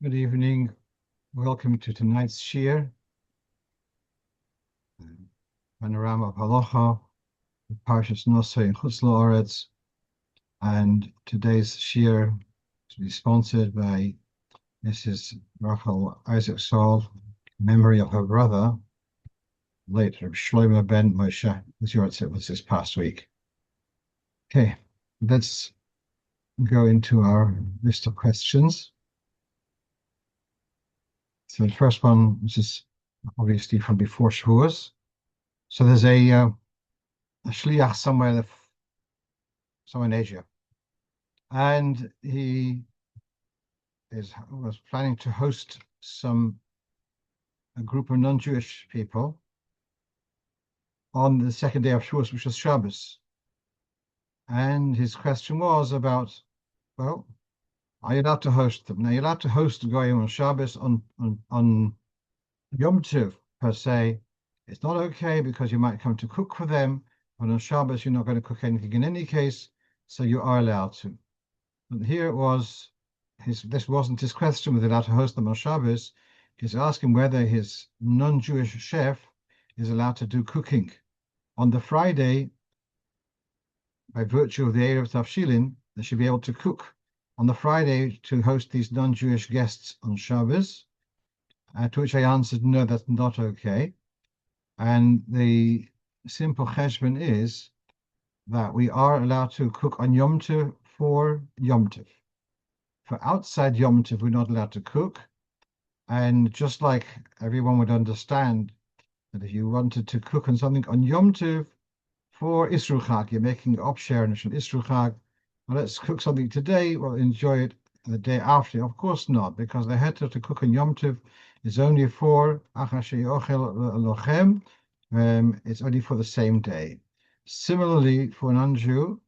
Good evening. Welcome to tonight's shiur, Panorama of Halocho, Parshas Nosso in Chutz La'aretz, and today's shiur is sponsored by Mrs. Rachel Isaac Saul, in memory of her brother, late Reb Shlomo ben Moshe, whose yahrzeit was this past week. Okay, let's go into our list of questions. So the first one, which is obviously from before Shovuos. So there's a shliach somewhere in Asia, and he was planning to host a group of non-Jewish people on the second day of Shovuos, which was Shabbos. And his question was about, well, are you allowed to host them? Now, you're allowed to host the goyim on Shabbos, on Yom Tov per se. It's not okay because you might come to cook for them, but on Shabbos you're not going to cook anything in any case, so you are allowed to. And here it was, this wasn't his question whether allowed to host them on Shabbos. He's asking whether his non-Jewish chef is allowed to do cooking. On the Friday, by virtue of the Erev Tavshilin, they should be able to cook on the Friday to host these non-Jewish guests on Shabbos. To which I answered, no, that's not okay. And the simple cheshbon is that we are allowed to cook on Yom Tov for Yom Tov. For outside Yom Tov, we're not allowed to cook. And just like everyone would understand that if you wanted to cook on something on Yom Tov for Isru Chag, you're making Opshare and Isru Chag, well, let's cook something today, we'll enjoy it the day after. Of course not, because the heter to cook on Yom Tov is only for Lochem, it's only for the same day. Similarly, for an non-Jew,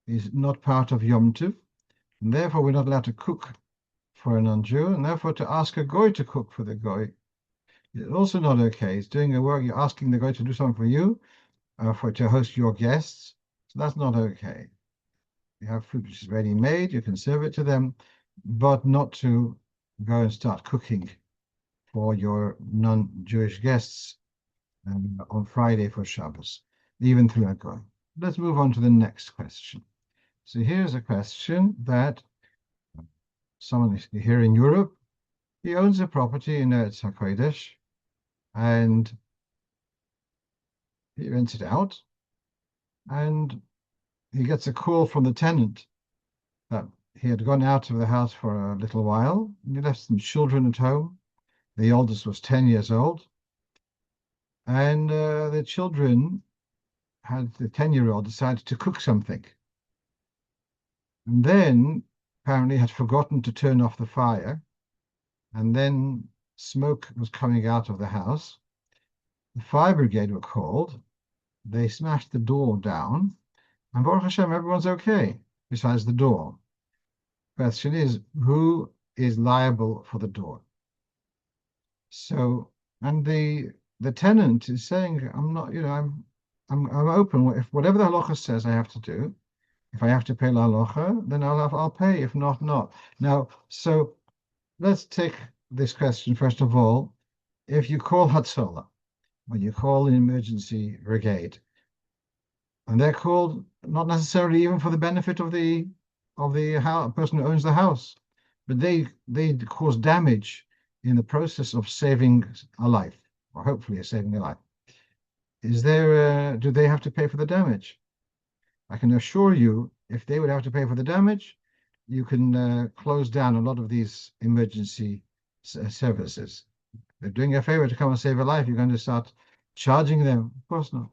is not part of Yom Tov, and therefore we're not allowed to cook for a non-Jew, and therefore to ask a goy to cook for the goy is also not okay. It's doing a work, you're asking the goy to do something for you, to host your guests, so that's not okay. You have food which is ready made, you can serve it to them, but not to go and start cooking for your non-Jewish guests on Friday for Shabbos, even through a goy. Let's move on to the next question. So here's a question that someone here in Europe, he owns a property in Eretz HaKodesh, and he rents it out, and he gets a call from the tenant that he had gone out of the house for a little while, and he left some children at home. The oldest was 10 years old, and the children the 10-year-old decided to cook something, and then apparently had forgotten to turn off the fire, and then smoke was coming out of the house. The fire brigade were called. They smashed the door down, and Baruch Hashem, everyone's okay, besides the door. Question is, who is liable for the door? So, and the tenant is saying, I'm not, I'm open. If whatever the halacha says I have to do, if I have to pay la halacha, then I'll pay. If not, not. Now, so let's take this question first of all. If you call Hatzola, when you call an emergency brigade, and they're called not necessarily even for the benefit of the person who owns the house, but they cause damage in the process of saving a life, or hopefully saving a life. Do they have to pay for the damage? I can assure you, if they would have to pay for the damage, you can close down a lot of these emergency services. They're doing a favor to come and save a life. You're going to start charging them? Of course not.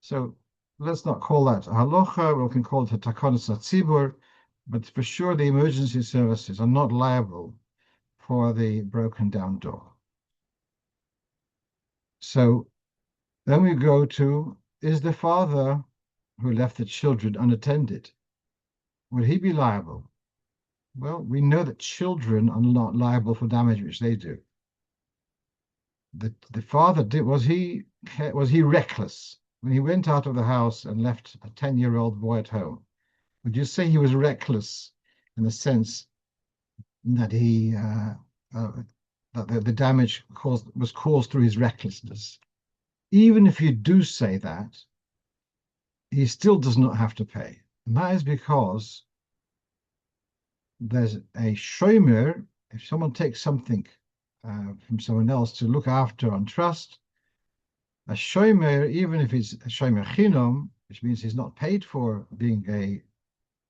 So let's not call that a halacha. We can call it a takonos hatzibur, but for sure the emergency services are not liable for the broken down door. So then we go to, is the father who left the children unattended, would he be liable? Well, we know that children are not liable for damage which they do. The father was he reckless when he went out of the house and left a 10-year-old boy at home? Would you say he was reckless in the sense that the damage was caused through his recklessness. Even if you do say that, he still does not have to pay. And that is because there's a shomer. If someone takes something from someone else to look after on trust, a shomer, even if it's a shomer chinom, which means he's not paid for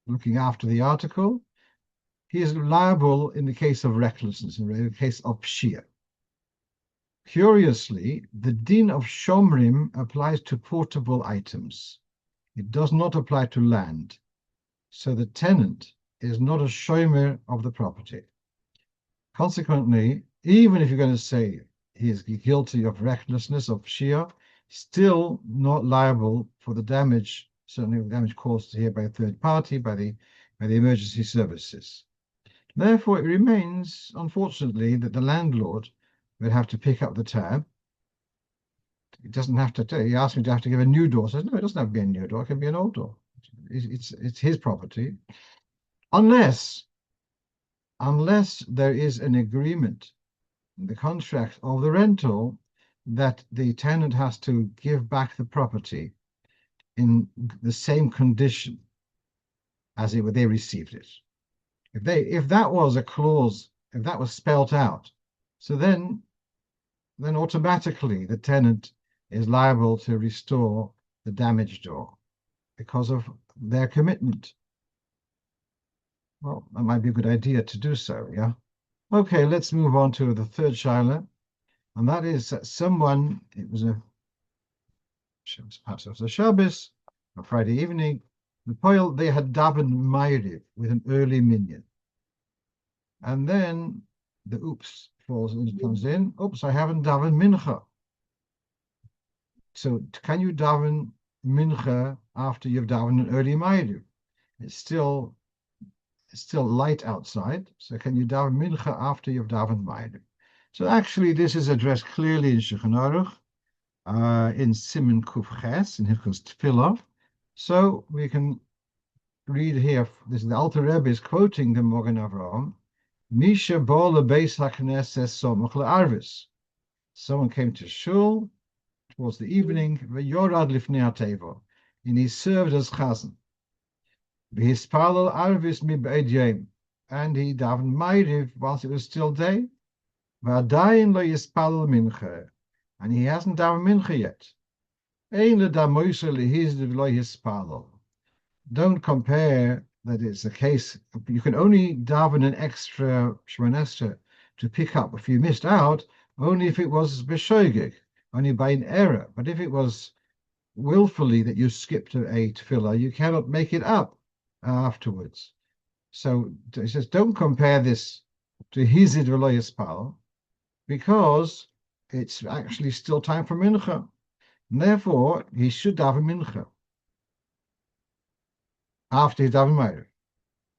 looking after the article, he is liable in the case of recklessness, in the case of shiur. Curiously, the din of shomrim applies to portable items. It does not apply to land. So the tenant is not a shomer of the property. Consequently, even if you're going to say he is guilty of recklessness, of shiur, still not liable for the damage, certainly the damage caused here by a third party, by the emergency services. Therefore, it remains, unfortunately, that the landlord will have to pick up the tab. He doesn't have to. He asked me to have to give a new door. Says no, it doesn't have to be a new door. It can be an old door. It's his property, unless there is an agreement in the contract of the rental that the tenant has to give back the property in the same condition as they received it. If that was a clause, if that was spelt out, so then automatically the tenant is liable to restore the damaged door because of their commitment. Well, that might be a good idea to do so, yeah? Okay, let's move on to the third shiur, and that is that perhaps it was a Shabbos, a Friday evening, they had davened Maariv with an early minyan. And then the oops comes in. Oops, I haven't davened Mincha. So can you daven Mincha after you've davened an early Maariv? It's still light outside. So can you daven Mincha after you've davened Maariv? So actually, this is addressed clearly in Shulchan Aruch, in Siman Kuf Ches, in Hilchos Tefillah. So we can read here. This is the Alter Rebbe is quoting the Magen Avraham. Misha bo lebeis hakneses somach le'arvis. Someone came to shul towards the evening, ve'yorad lifnei hateva, and he served as chazan. V'hispalel arvis mib'ed yom, and he davened Maariv whilst it was still day. V'adayin lo yispalel mincha, and he hasn't davened mincha yet. Ein ledamoisa lehizd lo yispalel. Don't compare that it's a case. You can only daven an extra Shemona Esrei to pick up if you missed out, only if it was b'shogeg, only by an error. But if it was willfully that you skipped a tefillah, you cannot make it up afterwards. So it says, don't compare this to hizid v'lo yispal, because it's actually still time for mincha. And therefore, he should daven mincha after he's daven Maariv.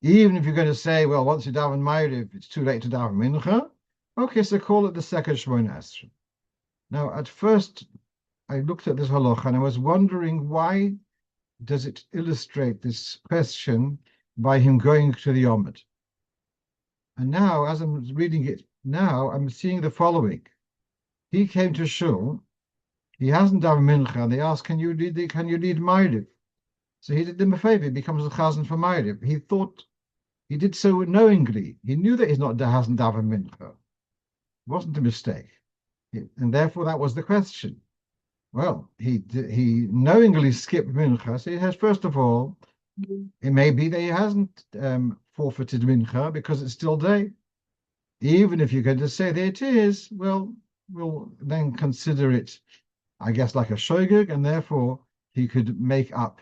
Even if you're going to say, well, once you daven Maariv, it's too late to daven Mincha, okay, so call it the second Shemona Esrei. Now, at first, I looked at this halacha and I was wondering, why does it illustrate this question by him going to the Omid? And now, as I'm reading it now, I'm seeing the following. He came to shul, he hasn't daven Mincha, and they asked, can you read Maariv? So he did them a favor, he becomes a chazan for Maariv. He thought he did so knowingly. He knew that hasn't davened Mincha. It wasn't a mistake. And therefore that was the question. Well, he knowingly skipped Mincha. So he has, first of all, it may be that he hasn't forfeited Mincha because it's still day. Even if you're going to say that it is, well, we'll then consider it, I guess, like a shogeg, and therefore he could make up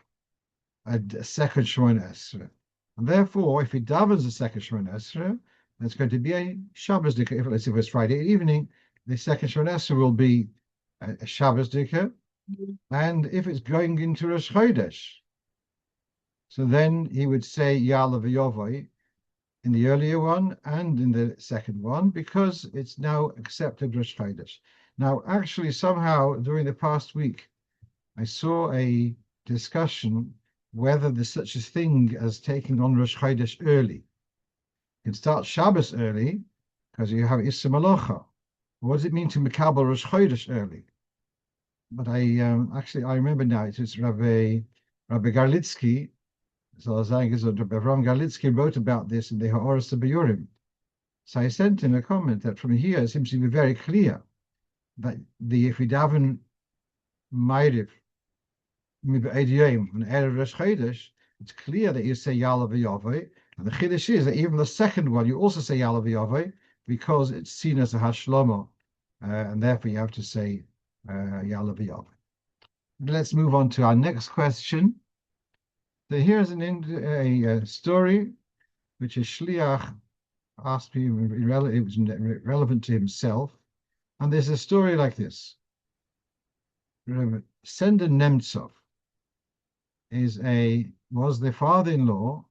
a second Shemona Esrei. And therefore, if he davens a second Shemona Esrei, that's going to be a Shabbos dikah. If it's Friday evening, the second Shemona Esrei will be a Shabbos dikah. And if it's going into Rosh Chodesh, so then he would say Ya'ala v'yovai in the earlier one and in the second one, because it's now accepted Rosh Chodesh. Now, actually, somehow during the past week, I saw a discussion whether there's such a thing as taking on Rosh Chodesh early. You can start Shabbos early because you have Issa Malacha. What does it mean to Mekabel Rosh Chodesh early? But I remember now, it's Rabbi Garlitsky. So Rabbi Garlitsky wrote about this in the Ha'oras B'Yorim. So I sent him a comment that from here it seems to be very clear that if we daven Maariv on Erev Rosh Chodesh, it's clear that you say Yalla v'Yaveh, and the Chiddush is that even the second one you also say Yalla v'Yaveh because it's seen as a Hashlomo, and therefore you have to say Yalla v'Yaveh. Let's move on to our next question. So here's a story which a shliach asked me. It was relevant to himself, and there's a story like this. Sender Nemtsov was the father-in-law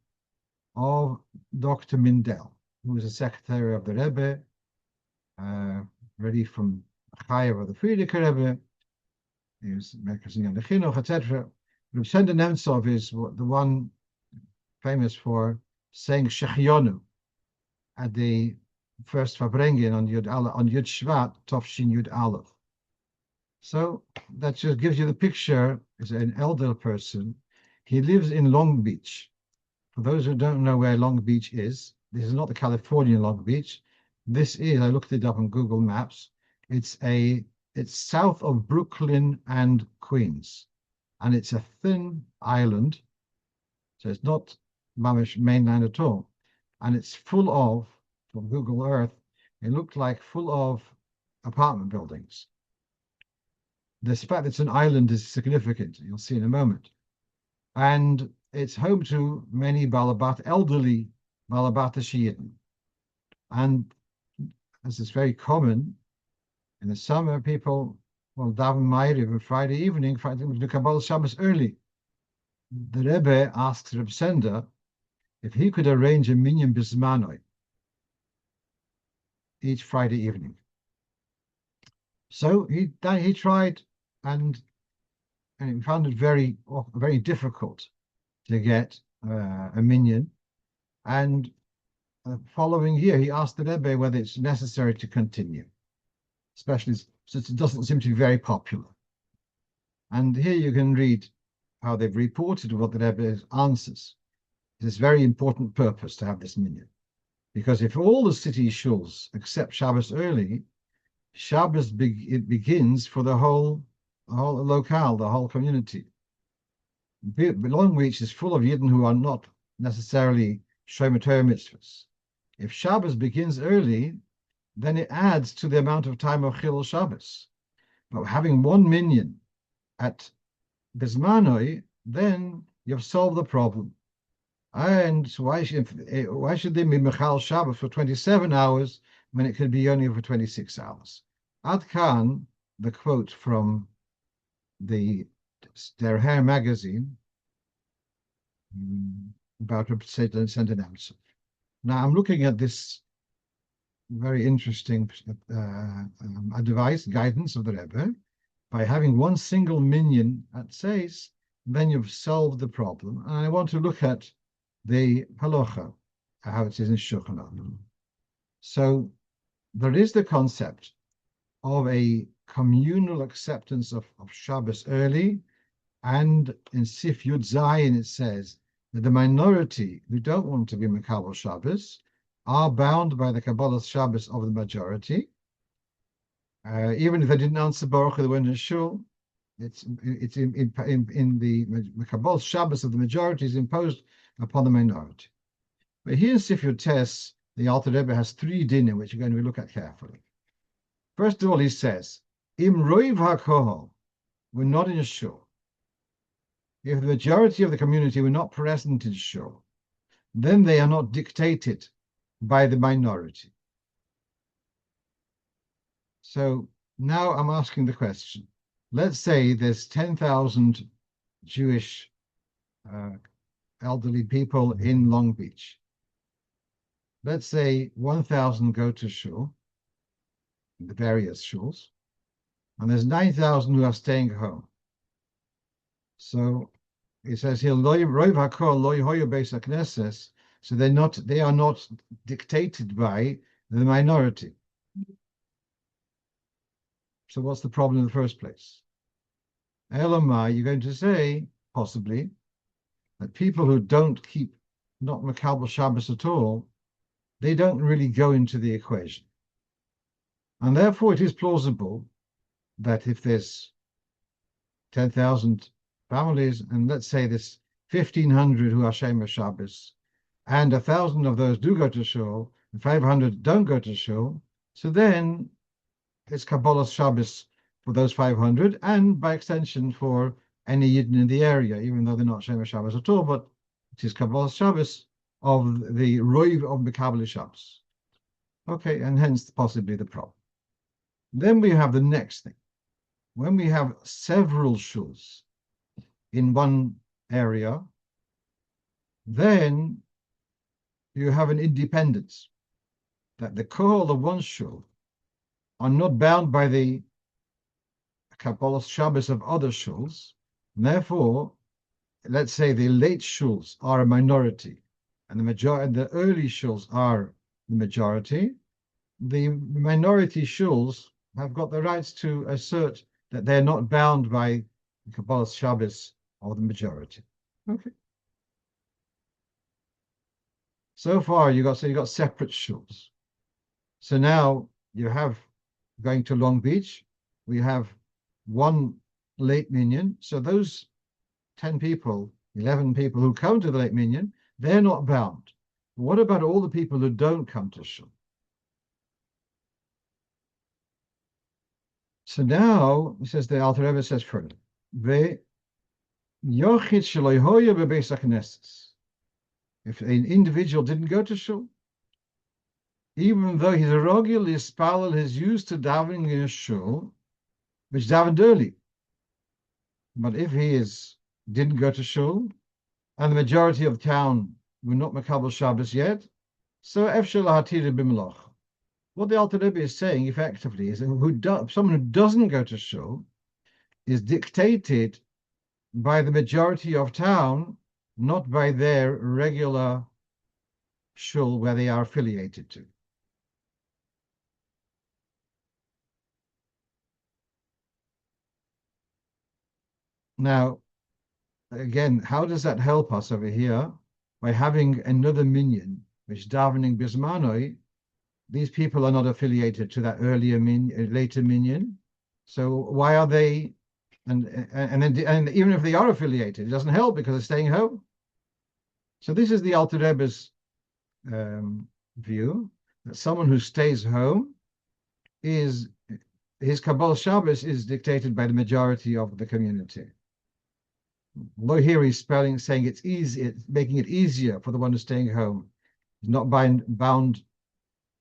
of Dr. Mindel, who was a secretary of the Rebbe, ready from Chayev of the Frierdiker Rebbe. He was Merkazin on the Chinuch, etc. Sender Nemtsov is the one famous for saying Shechionu at the first Farbrengen on Yud Shvat, Tovshin Yud Aleph. So that just gives you the picture. As an elder person. He lives in Long Beach. For those who don't know where Long Beach is, this is not the Californian Long Beach. This is, I looked it up on Google Maps. It's south of Brooklyn and Queens. And it's a thin island. So it's not Mamish mainland at all. And it's full of, from Google Earth, it looked like full of apartment buildings. The fact that it's an island is significant. You'll see in a moment. And it's home to many elderly Balabata Shi'im. And as is very common, in the summer, people will daven Maariv on Friday evening, to Kabbalah Shabbos early. The Rebbe asks Reb Sender if he could arrange a minyan bizmano each Friday evening. So he tried, and he found it very difficult to get a minyan. And following year, he asked the Rebbe whether it's necessary to continue, especially since it doesn't seem to be very popular. And here you can read how they've reported what the Rebbe answers. It's a very important purpose to have this minyan, because if all the city shuls accept Shabbos early, Shabbos it begins for the whole locale, the whole community. Long Beach is full of Yidden who are not necessarily Shomer Torah mitzvahs. If Shabbos begins early, then it adds to the amount of time of Chilul Shabbos. But having one minyan at bizmano, then you've solved the problem. And why should they be Mechal Shabbos for 27 hours when it could be only for 26 hours? Ad Khan, the quote from the Der Herr magazine about Sender Nemtsov. Now I'm looking at this very interesting advice, guidance of the Rebbe. By having one single minyan at Seis, then you've solved the problem. And I want to look at the Halocho, how it is in Shulchan Aruch. So there is the concept of a communal acceptance of Shabbos early, and in Sif Yud Zayin it says that the minority who don't want to be Mekabel Shabbos are bound by the Kabbalah Shabbos of the majority. Even if they didn't answer Baruch, they went to shul. It's in the Kabbalah Shabbos of the majority is imposed upon the minority. But here in Sif Yud Tes, the Alter Rebbe has three dinim which you're going to look at carefully. First of all, he says, Im Roiv HaKohol, we're not in a shul. If the majority of the community were not present in shul, then they are not dictated by the minority. So now I'm asking the question. Let's say there's 10,000 Jewish elderly people in Long Beach. Let's say 1,000 go to shul, the various shuls, and there's 9,000 who are staying home. So it says here, Rov HaKol lo yehoyu beis hakneses So they are not dictated by the minority. So what's the problem in the first place? Elamai, you're going to say, possibly, that people who don't keep not Makabel Shabbos at all, they don't really go into the equation. And therefore it is plausible that if there's 10,000 families, and let's say there's 1,500 who are Shemer Shabbos, and 1,000 of those do go to shul, and 500 don't go to shul, so then it's Kabbalah Shabbos for those 500, and by extension for any Yidden in the area, even though they're not Shemer Shabbos at all, but it is Kabbalah Shabbos of the Rov of Kabbalah Shabbos. Okay, and hence possibly the problem. Then we have the next thing. When we have several shuls in one area, then you have an independence that the kohol of one shul are not bound by the Kabbalah Shabbos of other shuls. And therefore, let's say the late shuls are a minority, and the early shuls are the majority. The minority shuls have got the rights to assert that they're not bound by the Kabbalah Shabbos of the majority. Okay. So far, you got separate shuls. So now you have going to Long Beach. We have one late minyan. So those 10 people, 11 people who come to the late minyan, they're not bound. What about all the people who don't come to shul? So now, he says, the Alter Rebbe says further, if an individual didn't go to shul, even though he's a regular spalal, is used to davening in a shul, which davened early, but if he didn't go to shul, and the majority of the town were not Makabel Shabbos yet, so efshel hatira b'melach. What the Alter Rebbe is saying effectively is that someone who doesn't go to shul is dictated by the majority of town, not by their regular shul where they are affiliated to. Now, again, how does that help us over here? By having another minyan, which davening bizmano, these people are not affiliated to that later minyan. So why are they? And even if they are affiliated, it doesn't help because they're staying home. So this is the Alter Rebbe's view, that someone who stays home his Kabbalah Shabbos is dictated by the majority of the community. Although here he's saying it's easy, it's making it easier for the one who's staying home. He's not bound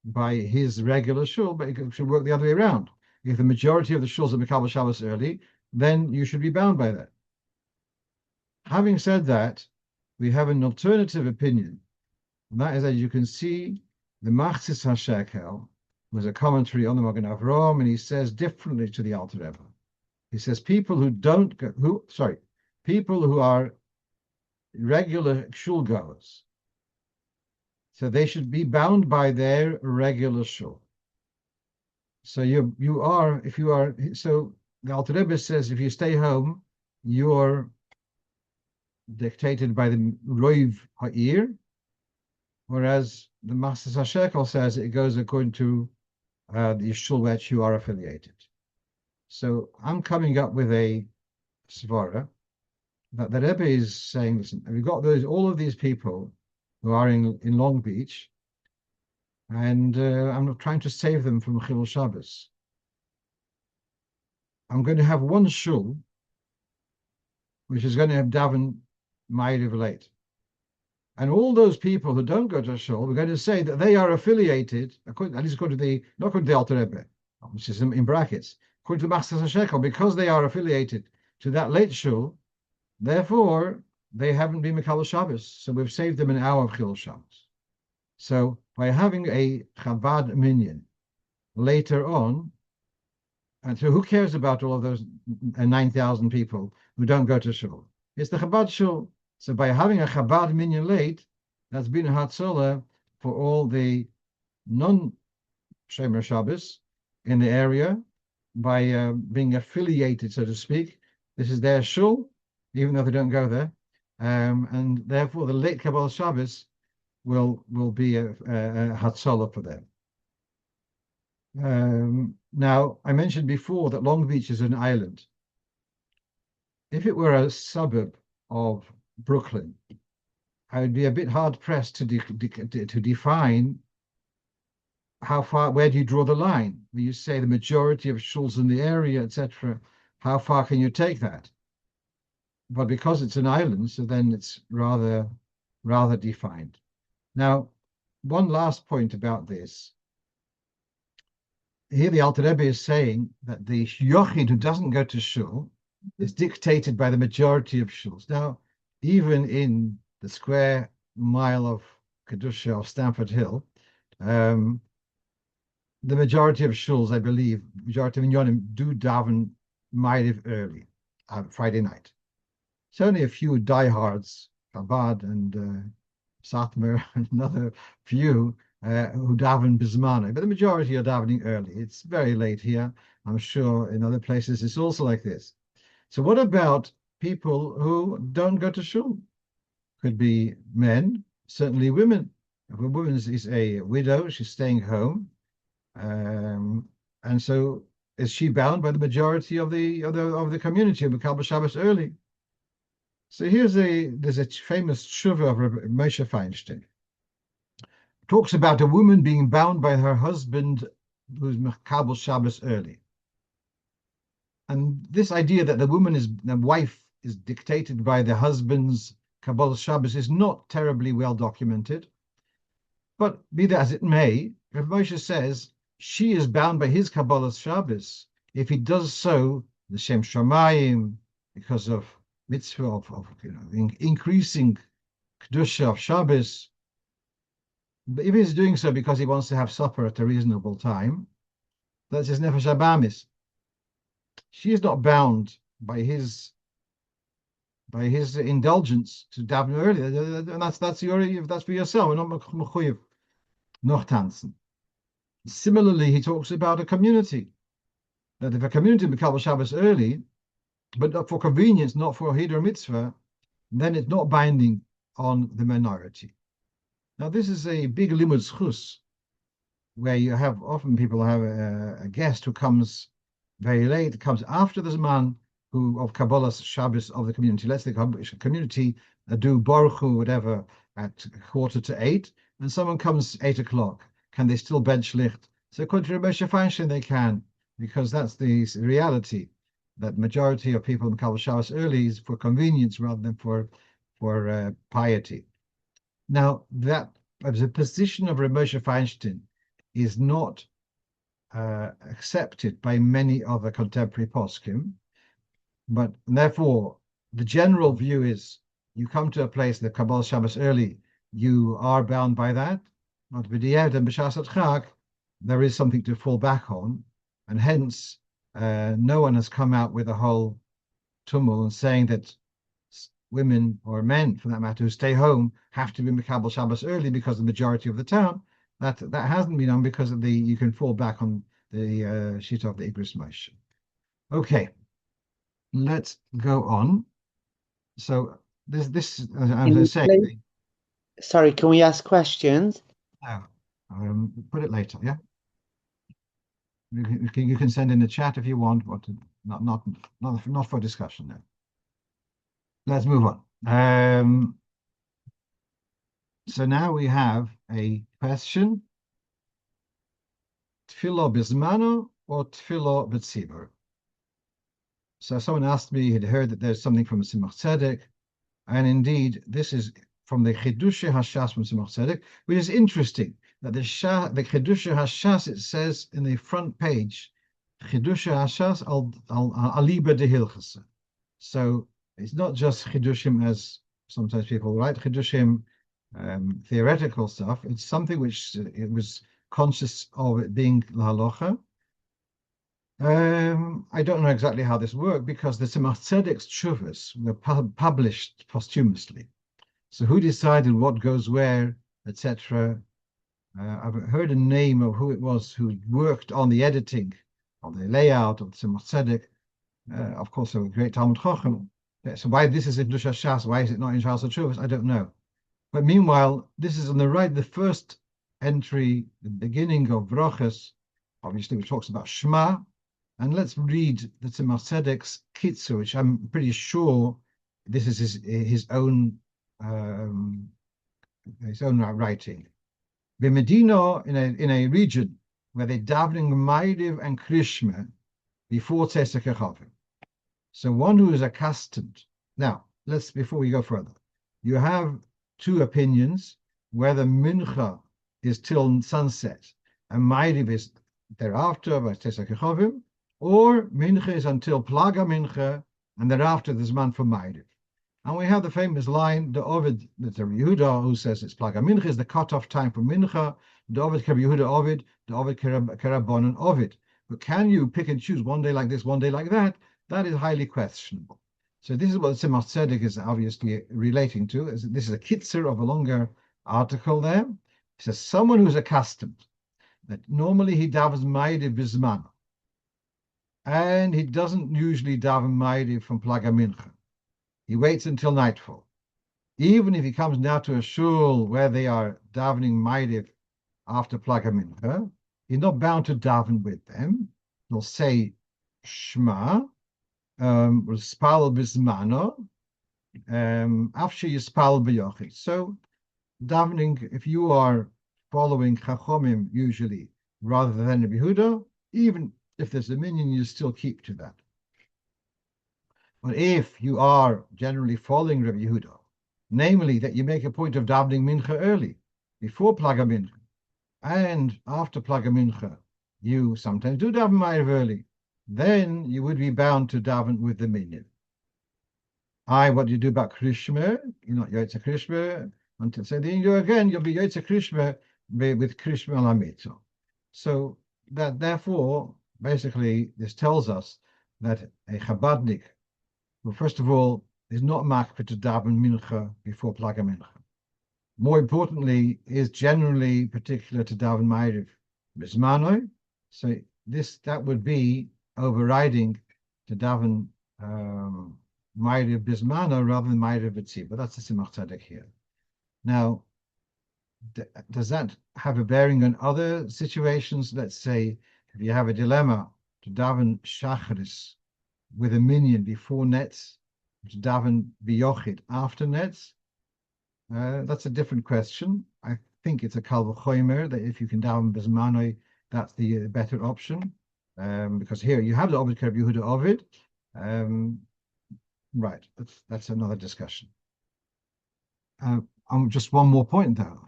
by his regular shul, but it should work the other way around. If the majority of the shuls are Makabel Shabbos early, then you should be bound by that. Having said that, we have an alternative opinion. And that is, as you can see, the Machzis HaShekel was a commentary on the Magen Avraham, and he says differently to the Alter Rebbe. He says people who are regular shul goers, so they should be bound by their regular shul. So so the Alter Rebbe says if you stay home, you're dictated by the Rov Ha'ir, whereas the Machzis HaShekel says it goes according to the shul which you are affiliated. So I'm coming up with a svara that the Rebbe is saying, listen, we've got all of these people who are in Long Beach, and I'm trying to save them from Chilul Shabbos. I'm going to have one shul, which is going to have davened Maariv late. And all those people who don't go to shul, we're going to say that they are affiliated, at least according to not according to the Alter Rebbe, which is in brackets, according to the Machzis HaShekel, because they are affiliated to that late shul, therefore they haven't been Makabel Shabbos, so we've saved them an hour of Chilul Shabbos. So by having a Chabad minyan later on, and so who cares about all of those 9,000 people who don't go to shul? It's the Chabad shul. So by having a Chabad minyan late, That's been a Hatzolah for all the non-Shomer Shabbos in the area by being affiliated, so to speak. This is their shul, even though they don't go there. And therefore, the late Kabbalah Shabbos will be a Hatzolah for them. Now, I mentioned before that Long Beach is an island. If it were a suburb of Brooklyn, I would be a bit hard pressed to define how far, where do you draw the line? When you say the majority of shuls in the area, etc., how far can you take that? But because it's an island, so then it's rather defined. Now, one last point about this. Here the Alter Rebbe is saying that the yochid who doesn't go to shul is dictated by the majority of shuls. Now, even in the square mile of Kedusha of Stamford Hill, the majority of shuls, I believe, majority of minyanim do daven Maariv early, Friday night. It's only a few diehards, Chabad and Satmar, and another few who daven bizmano, but the majority are davening early. It's very late here. I'm sure in other places it's also like this. So what about people who don't go to shul? Could be men, certainly women. If a woman is a widow, she's staying home, and so is she bound by the majority of the community of Kabbalah Shabbos early? So there's a famous tshuva of Moshe Feinstein. Talks about a woman being bound by her husband who's Kabbalah Shabbos early. And this idea that the wife is dictated by the husband's Kabbalah Shabbos is not terribly well documented. But be that as it may, Rav Moshe says she is bound by his Kabbalah Shabbos if he does so the Shem Shamayim, because of mitzvah of increasing Kedusha of Shabbos. But if he's doing so because he wants to have supper at a reasonable time, that's his nefesh habamis. She is not bound by his indulgence to daven early. And that's for yourself. Not mechuyev, noch tanzen. Similarly, he talks about a community. That if a community becomes Shabbos early, but not for convenience, not for Hiddur mitzvah, then it's not binding on the minority. Now, this is a big limud zchus, where you have often people have a guest who comes very late, comes after the Zman of Kabbalah Shabbos of the community. Let's say the community do Baruch Hu, whatever, at 7:45, and someone comes 8 o'clock. Can they still bench licht? So according to Rebbe Feinstein, they can, because that's the reality. That majority of people in Kabbalah Shabbos early is for convenience rather than for piety. Now, that the position of Rebbe Feinstein is not accepted by many other contemporary poskim, but therefore the general view is you come to a place that Kabbalah Shabbos early, you are bound by that. But b'diavad and b'shas chag, there is something to fall back on, and hence no one has come out with a whole tumult saying that women or men, for that matter, who stay home have to be Mekabel Shabbos early because the majority of the town. That hasn't been done because of you can fall back on the shita of the Igros Moshe. Okay, let's go on. So this as I was saying. Sorry, can we ask questions? No, put it later. Yeah. You can send in the chat if you want, but not for discussion now. Let's move on. So now we have a question: Tefillah bizmano or tefillah b'tzibur? So someone asked me, he'd heard that there's something from Tzimach Tzedek, and indeed this is from the Chidusha Hashas from Tzimach Tzedek, which is interesting. That the Chidusha Hashas, it says in the front page, Chidusha Hashas aliba de Hilchasa. So it's not just Chidushim as sometimes people write, Chidushim theoretical stuff. It's something which it was conscious of it being Halocho. I don't know exactly how this worked because the Tzimach Tzedek's Shovuos were published posthumously. So who decided what goes where, etc.? I've heard a name of who it was who worked on the editing, on the layout of Tzemach Tzedek. Of course, a great Talmud Chacham. So why this is in Kedusha Shas, why is it not in Shas Shovuos? I don't know. But meanwhile, this is on the right, the first entry, the beginning of Brachas, obviously, which talks about Shema. And let's read the Tzemach Tzedek's Kitzur, which I'm pretty sure this is his own writing. B'Medina, in a region where they're davening Maariv and Krishma before Tzesek Echavim. So one who is accustomed. Now, before we go further, you have two opinions, whether Mincha is till sunset and Maariv is thereafter by Tzesek Echavim, or Mincha is until Plaga Mincha and thereafter there's man for Maariv. And we have the famous line, the Ovid, the Yehuda, who says it's Plaga Mincha is the cutoff time for Mincha, the Ovid Kar Yehuda Ovid, the Ovid Karabonon Ovid. But can you pick and choose one day like this, one day like that? That is highly questionable. So this is what Tzemach Tzedek is obviously relating to. This is a kitzur of a longer article there. It says someone who's accustomed that normally he davens Maariv bizmano, and he doesn't usually daven Maariv from Plaga Mincha. He waits until nightfall. Even if he comes now to a shul where they are davening Maariv after Plaga Mincha, he's not bound to daven with them. He'll say Shema, Spal bizmano, after Yispal b'yochid. So davening, if you are following Chachomim usually rather than Rebbe Yehuda, even if there's a minyan, you still keep to that. But if you are generally following Rebbe Yehuda, namely that you make a point of davening Mincha early, before Plaga Mincha, and after Plaga Mincha, you sometimes do daven Maariv early, then you would be bound to daven with the minyan. What do you do about Krishma? You're not Yotze Krishma until say then you'll be Yotze Krishma with Krishma Lamitzo. So that therefore, basically, this tells us that a Chabadnik, who first of all is not makpid to daven Mincha before Plaga Mincha, more importantly, is generally particular to daven Maariv bizmano. So that would be overriding to daven Maariv bizmano rather than Maariv b'tzibur. But that's the Tzemach Tzedek here. Now, does that have a bearing on other situations? Let's say if you have a dilemma to daven shacharis with a minyan before nets, to daven biyochid after nets. That's a different question. I think it's a kal v'chomer that if you can daven bizmano, that's the better option. Because here you have the Ovid Kar Yehuda Ovid. Right, that's another discussion. Just one more point though.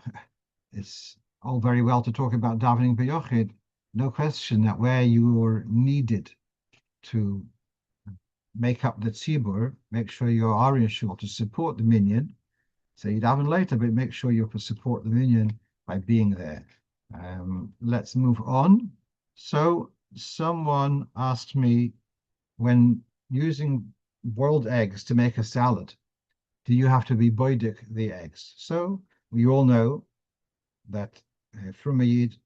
It's all very well to talk about davening biyochid. No question that where you are needed to make up the tzibur, make sure you are in shul to support the minyan. So you daven later, but make sure you support the minyan by being there. Let's move on. So someone asked me, when using boiled eggs to make a salad, do you have to be boidik the eggs? So we all know that from a yid,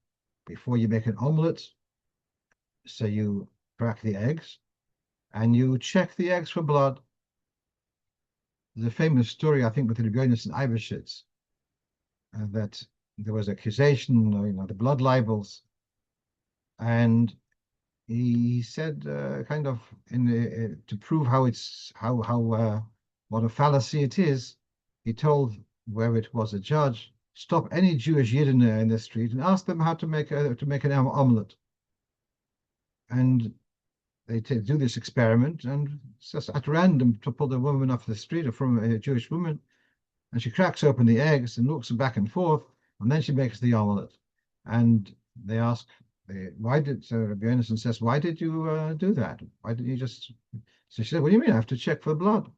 before you make an omelette, so you crack the eggs and you check the eggs for blood. There's a famous story, I think, with the Rebbe and Ivashitz, that there was accusation, the blood libels, and he said, kind of to prove what a fallacy it is. He told where it was a judge, stop any Jewish yid in the street and ask them how to make an omelette. And they do this experiment, and just at random to pull the woman off the street, or from a Jewish woman, and she cracks open the eggs and looks back and forth, and then she makes the omelette. And they ask, Rabbi Yonason says, why did you do that? Why didn't you just? So she said, what do you mean? I have to check for blood.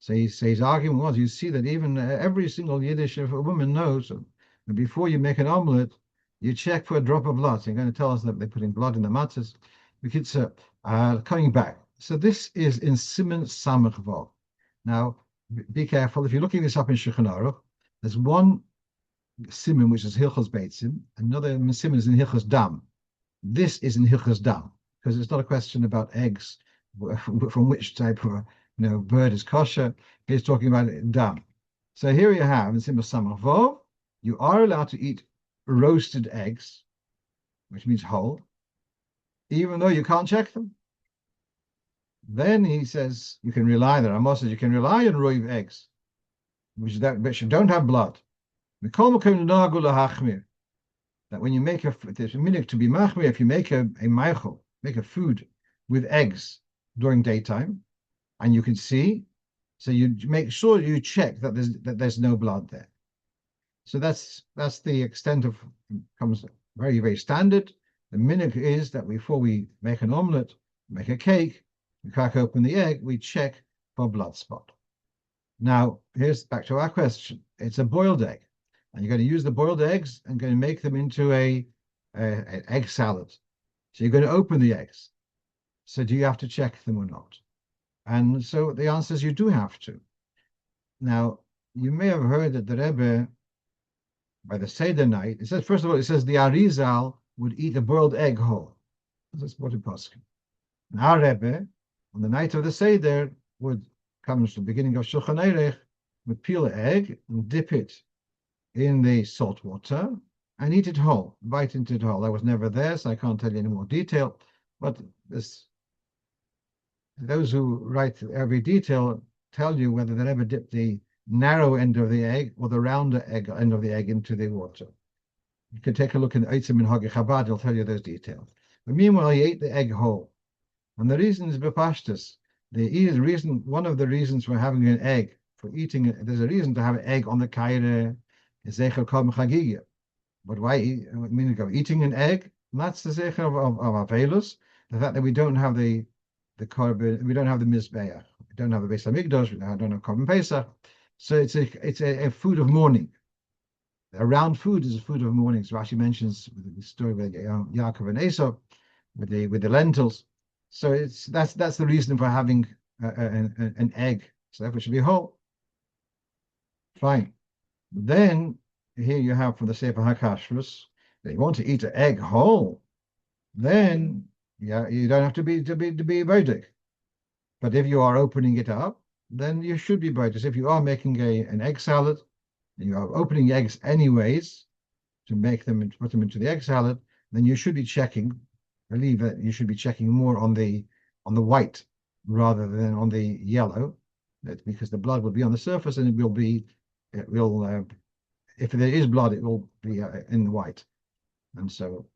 So his argument was, you see that even every single Yiddish woman knows that before you make an omelette, you check for a drop of blood. So you're going to tell us that they're putting blood in the matzahs. The kids are coming back. So this is in Siman Samach Vav. Now, be careful. If you're looking this up in Shulchan Aruch, There's one siman which is Hilchos Beitzim, another siman is in Hilchos Dam. This is in Hilchos Dam because it's not a question about eggs from which type of bird is kosher. He's talking about dam. So here you have in Simon Samach Vov, you are allowed to eat roasted eggs, which means whole, even though you can't check them. Then he says you can rely, the Ramos says you can rely on Rov eggs, which don't have blood. That when you make there's a minhag to be machmir, if you make a meichel, make a food with eggs during daytime, and you can see, so you make sure you check that there's no blood there. So that's the extent of, comes very, very standard. The minhag is that before we make an omelette, make a cake, we crack open the egg, we check for blood spot. Now, here's back to our question. It's a boiled egg, and you're going to use the boiled eggs and going to make them into an egg salad. So you're going to open the eggs. So do you have to check them or not? And so the answer is you do have to. Now, you may have heard that the Rebbe, by the Seder night, it says, first of all, it says the Arizal would eat a boiled egg whole. That's what it poskim. And our Rebbe, on the night of the Seder, would come to the beginning of Shulchan Aruch, would peel an egg and dip it in the salt water and eat it whole, bite into it whole. I was never there, so I can't tell you any more detail. But those who write every detail tell you whether they ever dipped the narrow end of the egg or the rounder end of the egg into the water. You can take a look in Eitzim in Hagi Chabad, it'll tell you those details. But meanwhile, he ate the egg whole. And the reason is bepashtus. One of the reasons for having an egg, for eating it, there's a reason to have an egg on the kaire, is Zecher Kol Mechagigia. But why eating an egg? And that's the Zecher of Avelus, the fact that we don't have the korban, we don't have the mizbeach, we don't have the Beis Hamikdash, we don't have korban Pesach. So it's a food of mourning. A round food is a food of mourning. So Rashi mentions the story with Yaakov and Esau with the lentils. So that's the reason for having an egg. So therefore it should be whole. Fine. Then here you have from the Sefer HaKashrus that you want to eat an egg whole. Then you don't have to be bodik. But if you are opening it up, then you should be bodik. If you are making an egg salad, and you are opening eggs anyways to make them and put them into the egg salad, then you should be checking. I believe that you should be checking more on the white rather than on the yellow, because the blood will be on the surface and if there is blood, it will be in the white. And so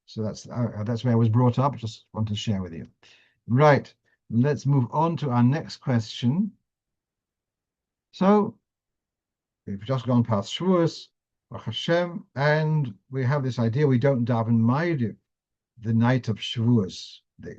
so that's where I was brought up. Just want to share with you. Right, let's move on to our next question. So we've just gone past Shovuos, Baruch Hashem, and we have this idea we don't daven Maariv the night of Shovuos, the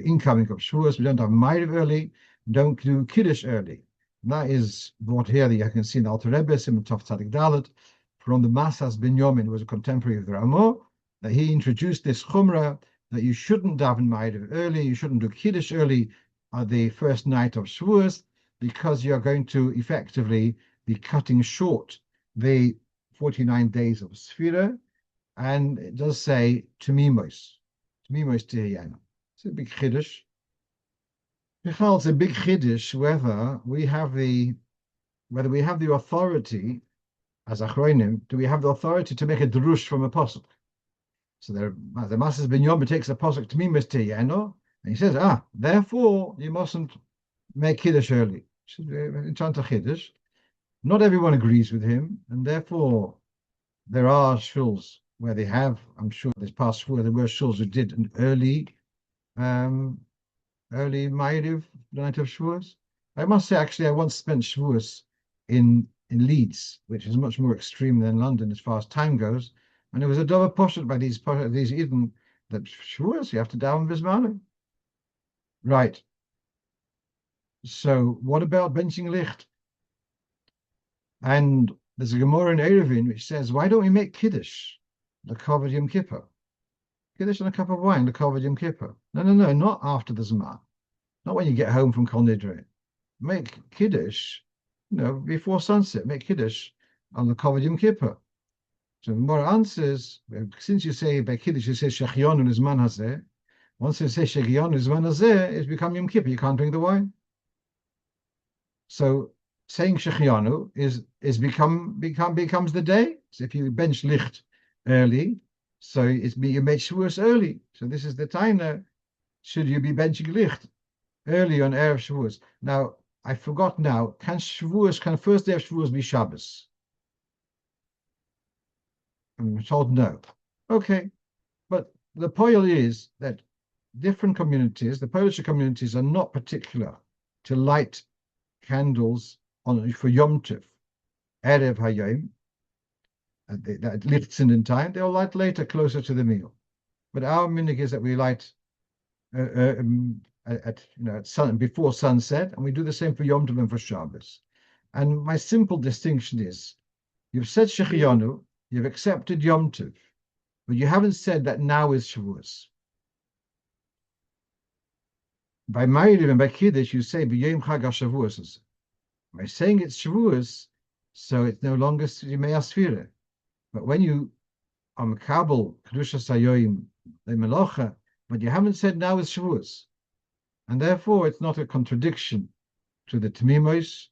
incoming of Shovuos. We don't have Maariv early, don't do Kiddush early. And that is brought here that you can see in Alter Rebbe, Simon Tov Tzadik Dalet, from the Masas Ben Yomin, who was a contemporary of the Ramah, that he introduced this chumrah that you shouldn't daven Maariv early, you shouldn't do Kiddush early on the first night of Shovuos, because you're going to effectively be cutting short the 49 days of Sfira, and it does say Tumimos Tihiyana. It's a big chiddush. It's a big chiddush whether we have the authority as achronim. Do we have the authority to make a drush from a pasuk? So the Masas Ben Yom takes a pasuk Tumimos Tihiyana, and he says, therefore you mustn't make kiddush early. In Chanta chiddush. Not everyone agrees with him, and therefore there are shuls where they have, I'm sure this past Shavuos, there were shuls who did an early Maariv, the night of Shavuos. I must say, actually, I once spent Shavuos in Leeds, which is much more extreme than London as far as time goes, and it was a double poshet by these Eden that Shavuos, you have to daven bizmano. Right. So what about benching licht? And there's a Gemara in Eruvin which says, why don't we make Kiddush, the Kavod Yom Kippur? Kiddush and a cup of wine, the Kavod Yom Kippur. No, not after the Zman. Not when you get home from Kol Nidre. Make Kiddush, before sunset. Make Kiddush on the Kavod Yom Kippur. So the Gemara answers, since you say by Kiddush, you say Shechionu Lizman Hazeh, once you say Shechionu Lizman Hazeh, it's become Yom Kippur, you can't drink the wine. So saying Shechionu becomes the day. So if you bench Licht early, so you made Shavuos early. So this is the time now. Should you be benching Licht early on Erev Shavuos? Now, I forgot now, can first day of Shavuos be Shabbos? I'm told no. Okay, but the point is that different communities, the Polish communities, are not particular to light candles for Yom Tov, Erev Hayom, that Lichtzin in time. They'll light later, closer to the meal. But our minhag is that we light before sunset, and we do the same for Yom Tov and for Shabbos. And my simple distinction is, you've said Shechionu, you've accepted Yom Tov, but you haven't said that now is Shavuos. By Maariv and by Kiddush, you say B'yom Chag HaShavuos. By saying it's Shavuos, so it's no longer Yimei Asfira. But when you Kabul Kedushas Hayoyim the Melocha, but you haven't said now is Shavuos, and therefore it's not a contradiction to the Tmimos.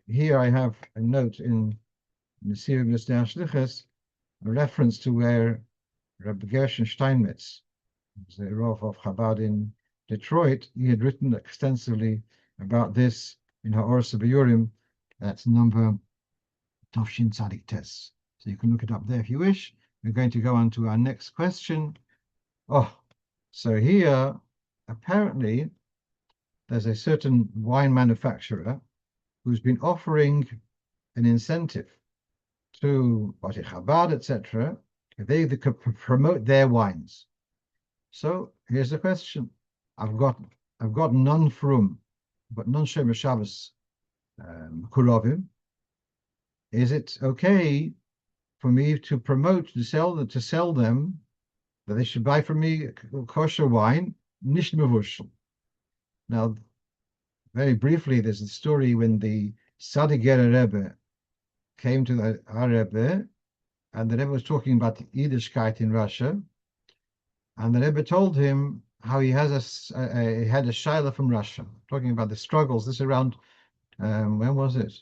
Here I have a note in Mesir Shlichus, a reference to where Rebbe Gershon Steinmetz, the Rov of Chabad in Detroit, he had written extensively about this in Ha'orsa B'Urim. That's number Tovshin Tzadik Tes. So you can look it up there if you wish. We're going to go on to our next question. So here, apparently, there's a certain wine manufacturer who's been offering an incentive to Bati Chabad, etc., if they could promote their wines. So here's the question: I've got none from, but none Shomer Shabbos Kurovim. Is it okay for me to promote, to sell them, that they should buy from me kosher wine, nicht mevushel? Now, very briefly, there's a story when the Sadiger Rebbe came to our Rebbe, and the Rebbe was talking about Yiddishkeit in Russia, and the Rebbe told him how he had a shiur from Russia, talking about the struggles. This around, when was it?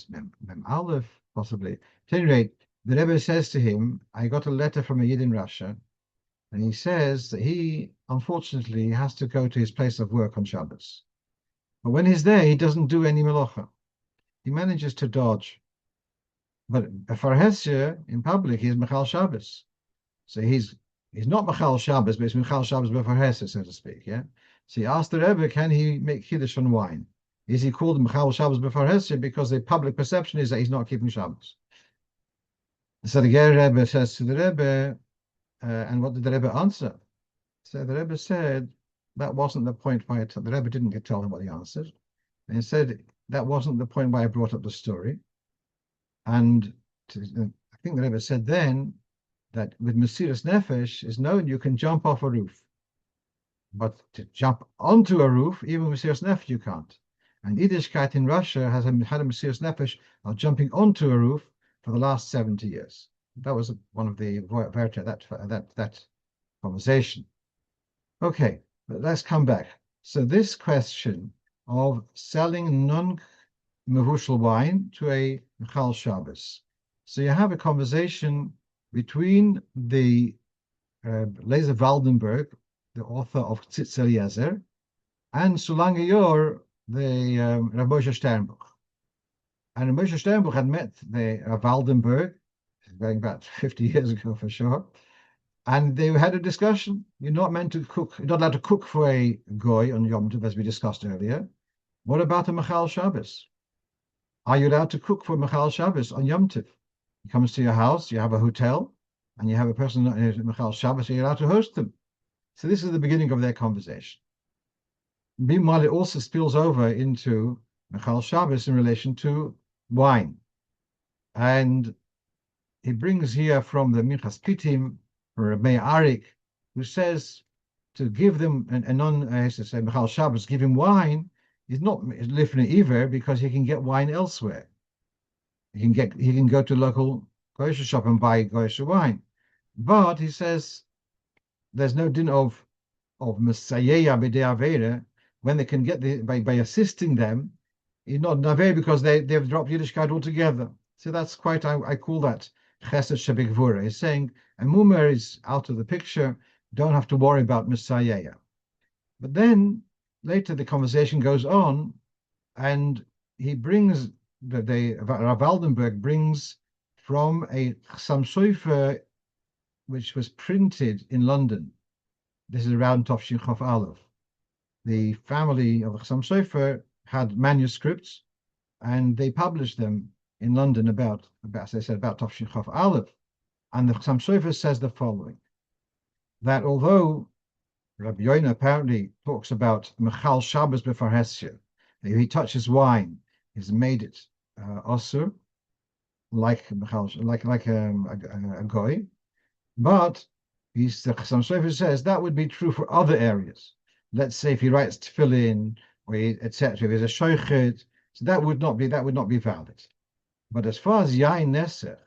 Mem Aleph, possibly. At any rate, the Rebbe says to him, I got a letter from a Yid in Russia, and he says that he, unfortunately, has to go to his place of work on Shabbos. But when he's there, he doesn't do any melacha. He manages to dodge. But for Hesher, in public, he's Mechal Shabbos. So he's not Mechal Shabbos, but he's Mechal Shabbos before Hesher, so to speak. Yeah. So he asked the Rebbe, can he make Kiddush on wine? Is he called Mechal Shabbos before Hesher because the public perception is that he's not keeping Shabbos? So the Rebbe says to the Rebbe, and what did the Rebbe answer? So the Rebbe said that wasn't the point why the Rebbe didn't tell him what he answered. And he said that wasn't the point why I brought up the story. And I think the Rebbe said then that with Mesiras Nefesh is known you can jump off a roof. But to jump onto a roof, even with Mesiras Nefesh, you can't. And Yiddishkeit in Russia has had a Mesiras Nefesh of jumping onto a roof for the last 70 years. That was one of the violate that conversation. Okay, but let's come back. So this question of selling non-mevushel wine to a Mechal Shabbos. So you have a conversation between the Lezer Waldenberg, the author of Tzitz Eliezer, and Sulange Yor, the Rav Moshe Sternbuch. And Rav Moshe Sternbuch had met the Rav Waldenberg, going back 50 years ago for sure, and they had a discussion. You're not meant to cook, you're not allowed to cook for a goy on Yom Tov, as we discussed earlier. What about a Mechal Shabbos? Are you allowed to cook for Mechal Shabbos on Yom Tov? He comes to your house, you have a hotel, and you have a person in Mechal Shabbos, and you're allowed to host them. So this is the beginning of their conversation. Meanwhile, it also spills over into Mechal Shabbos in relation to wine. And he brings here from the Minchas Pitim, Rebbe Arik, who says to give them a Mechal Shabbos, give him wine, is not lifnei iver because he can get wine elsewhere. he can go to local kosher shop and buy kosher wine. But he says there's no din of Messiah b'dei avera when they can get by assisting them. He's not naver because they've dropped Yiddishkeit altogether. So that's quite I call that chesed shebigvura. He's saying a mumer is out of the picture. Don't have to worry about Messiah. But then later the conversation goes on, and he brings Rav Aldenberg brings from a Chassam Sofer which was printed in London. This is around Tafshin Chof Aleph. The family of Chassam Sofer had manuscripts, and they published them in London about as I said, about Tafshin Chof Aleph. And the Chassam Sofer says the following: that although Rabbi Yoina apparently talks about Mechal Shabbos before Hesher, if he touches wine, he's made it osur, like a goy. But the Chassam Sofer says that would be true for other areas. Let's say if he writes tefillin or etc. If there's a shoichet, so that would not be valid. But as far as yain neser,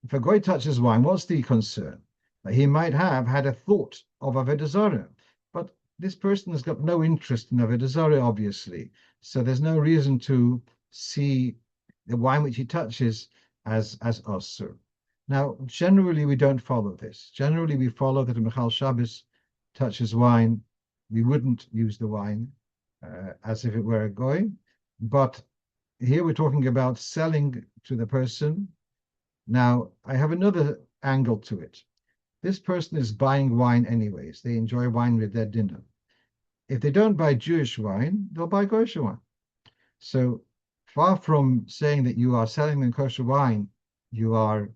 if a goy touches wine, what's the concern? That he might have had a thought of avodah zarah, but this person has got no interest in avodah zarah, obviously. So there's no reason to see the wine which he touches as osur. Now, generally, we don't follow this. Generally, we follow that a Mechal Shabbos touches wine. We wouldn't use the wine as if it were a goy. But here we're talking about selling to the person. Now, I have another angle to it. This person is buying wine anyways. They enjoy wine with their dinner. If they don't buy Jewish wine, they'll buy kosher wine. So far from saying that you are selling them kosher wine, you are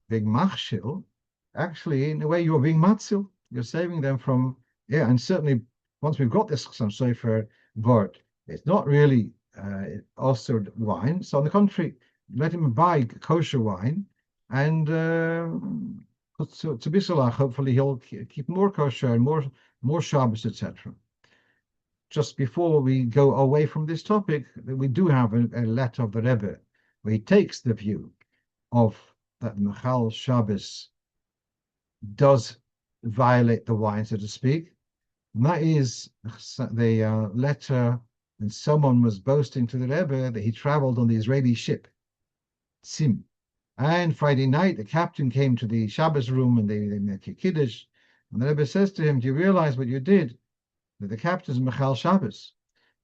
being machshil. Actually, in a way, you're being matzil. You're saving them from, and certainly once we've got this some sofer vort, it's not really also wine. So on the contrary, let him buy kosher wine, and to be salach, hopefully he'll keep more kosher and more Shabbos, etc. Just before we go away from this topic, we do have a letter of the Rebbe where he takes the view of that Mechal Shabbos does violate the wine, so to speak. And that is the letter when someone was boasting to the Rebbe that he traveled on the Israeli ship, Sim. And Friday night, the captain came to the Shabbos room and they make a kiddush. And the Rebbe says to him, do you realize what you did? That the captain's Mechal Shabbos.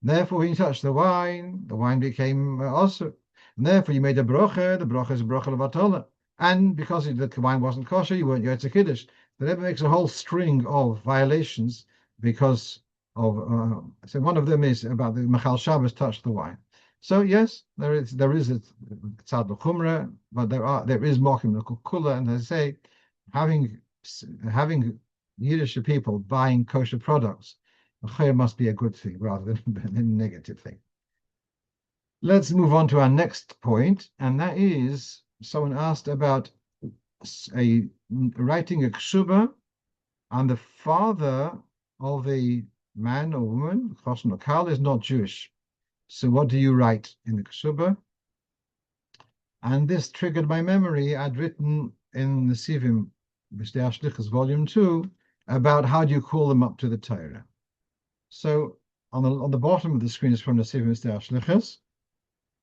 And therefore, when you touched the wine became also. And therefore, you made a brocha, the brocha is a brocha levatola. And because the wine wasn't kosher, you weren't yotze kiddush. The Rebbe makes a whole string of violations because of. So one of them is about the Mechal Shabbos touched the wine. So yes, there is a tzad l'chumra, but there is mokim l'kula, and as I say, having Yiddish people buying kosher products, must be a good thing rather than a negative thing. Let's move on to our next point, and that is someone asked about writing a kshuba, and the father of the man or woman, chosn or kal, is not Jewish. So what do you write in the kshuba? And this triggered my memory. I'd written in the Sivim, Mishdei Ashlichus, Volume 2, about how do you call them up to the Torah. So on the bottom of the screen is from the Sivim Mishdei Ashlichus,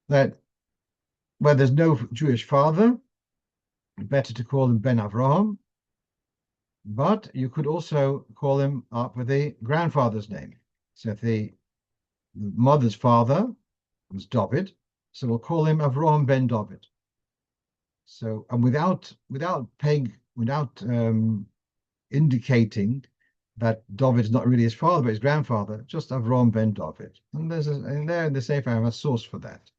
that where there's no Jewish father, better to call him Ben Avraham, but you could also call him up with a grandfather's name. So if the mother's father was David, so we'll call him Avraham ben David. So, and without indicating that David is not really his father, but his grandfather, just Avraham ben David. And there in the Sefer I have a source for that.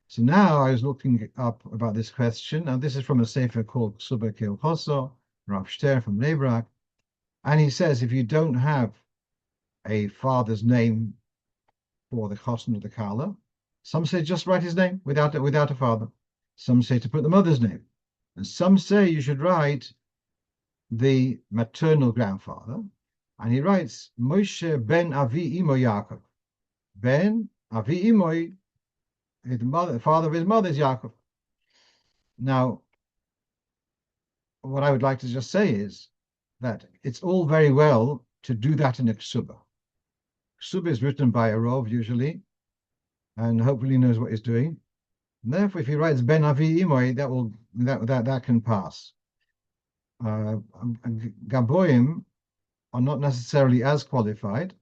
So now I was looking up about this question, and this is from a Sefer called Ksuba Keilchoso, Rav Shter from Nebrak, and he says if you don't have a father's name for the chosn or the kala, some say just write his name without a father. Some say to put the mother's name, and some say you should write the maternal grandfather. And he writes Moshe ben Avi Imo Yaakov. Ben Avi Imo, the father of his mother is Yaakov. Now, what I would like to just say is that it's all very well to do that in a ksuba. Ksuba is written by a Rov usually, and hopefully knows what he's doing. And therefore, if he writes Ben Avi Imoy, that can pass. Gaboim are not necessarily as qualified,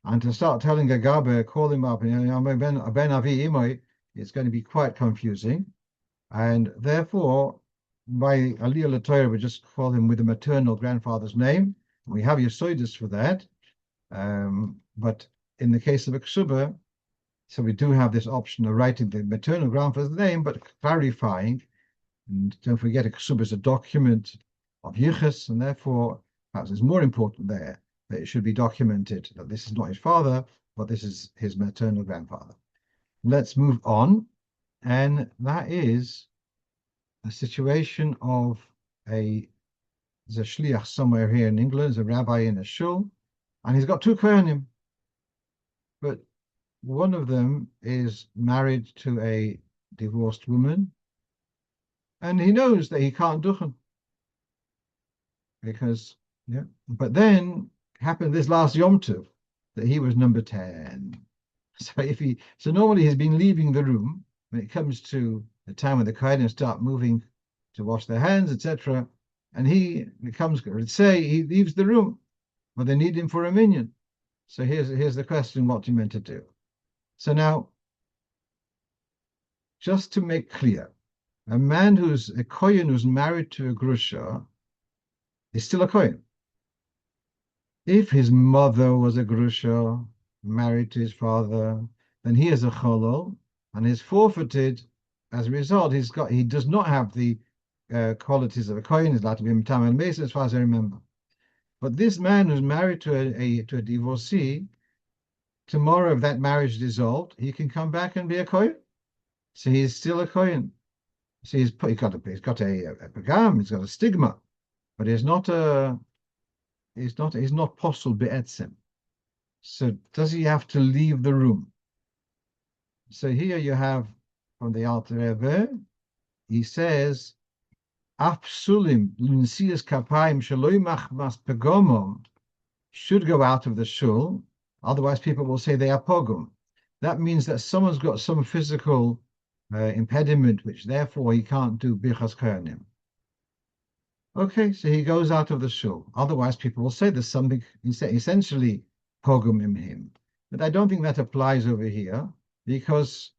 and to start telling a Gaber, call him up, Ben Avi Imoy, it's going to be quite confusing, and therefore, by Aliyah Latoya, we just call him with the maternal grandfather's name. We have Yosoidus for that, but in the case of a ksuba, so we do have this option of writing the maternal grandfather's name, but clarifying. And don't forget, a ksuba is a document of yichus, and therefore, perhaps it's more important there that it should be documented that this is not his father, but this is his maternal grandfather. Let's move on, and that is a situation of there's a shliach somewhere here in England, there's a rabbi in a shul, and he's got two kohanim, but one of them is married to a divorced woman, and he knows that he can't duchen because, yeah. But then happened this last Yom Tov that he was number 10. So normally he's been leaving the room when it comes to the time when the kohanim start moving to wash their hands, etc. And he leaves the room, but they need him for a minyan. So here's the question: what are you meant to do? So now, just to make clear, a man who's a kohen who's married to a grusha is still a kohen. If his mother was a grusha married to his father, then he is a cholol and is forfeited. As a result, he does not have the qualities of a kohen. He's allowed to be a mitam and mesa, as far as I remember. But this man who's married to a divorcee, tomorrow, if that marriage is dissolved, he can come back and be a kohen. So he's still a kohen. So he's got a pagam, he's got a stigma, but he's not possul be'etzem. So does he have to leave the room? So here you have from the Alter Rebbe, he says, Afsulim l'nsias kapayim sheloi machmas pagomom should go out of the shul. Otherwise, people will say they are pogum. That means that someone's got some physical impediment, which therefore he can't do bichas kohanim. Okay, so he goes out of the shul. Otherwise, people will say there's something essentially pogum in him. But I don't think that applies over here because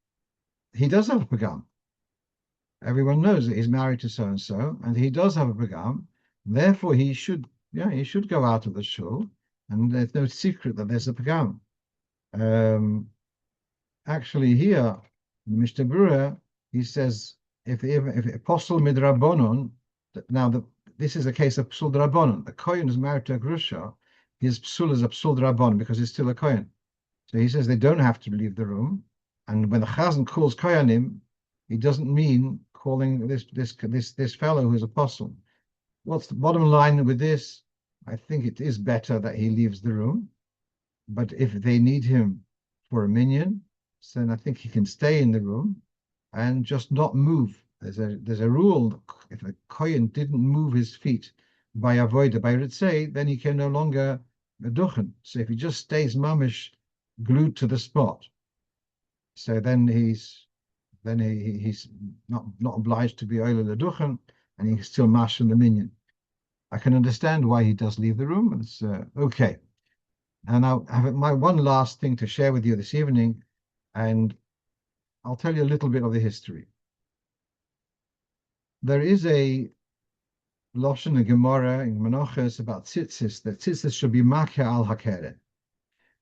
he does have a pagam. Everyone knows that he's married to so and so, and he does have a pagam. Therefore, he should go out of the shul, and there's no secret that there's a pagam. Actually, here, in Mishnah Berurah, he says if apostle midrabanon, now this is a case of psul drabanon. The kohen is married to a grusha, his psul is a psul drabanon because he's still a kohen. So he says they don't have to leave the room, and when the chazan calls kohanim, he doesn't mean calling this fellow who's apostle. What's the bottom line with this? I think it is better that he leaves the room, but if they need him for a minyan, then I think he can stay in the room and just not move. There's a rule: if a kohen didn't move his feet by avoida by ritzei, then he can no longer duchen. So if he just stays mamish glued to the spot, so then he's not obliged to be oil leduchen, and he's still mash in the minyan. I can understand why he does leave the room. It's okay. And I have my one last thing to share with you this evening, and I'll tell you a little bit of the history. There is a Lashon and Gemara in Menachos about tzitzis, that tzitzis should be makeh al hakeret.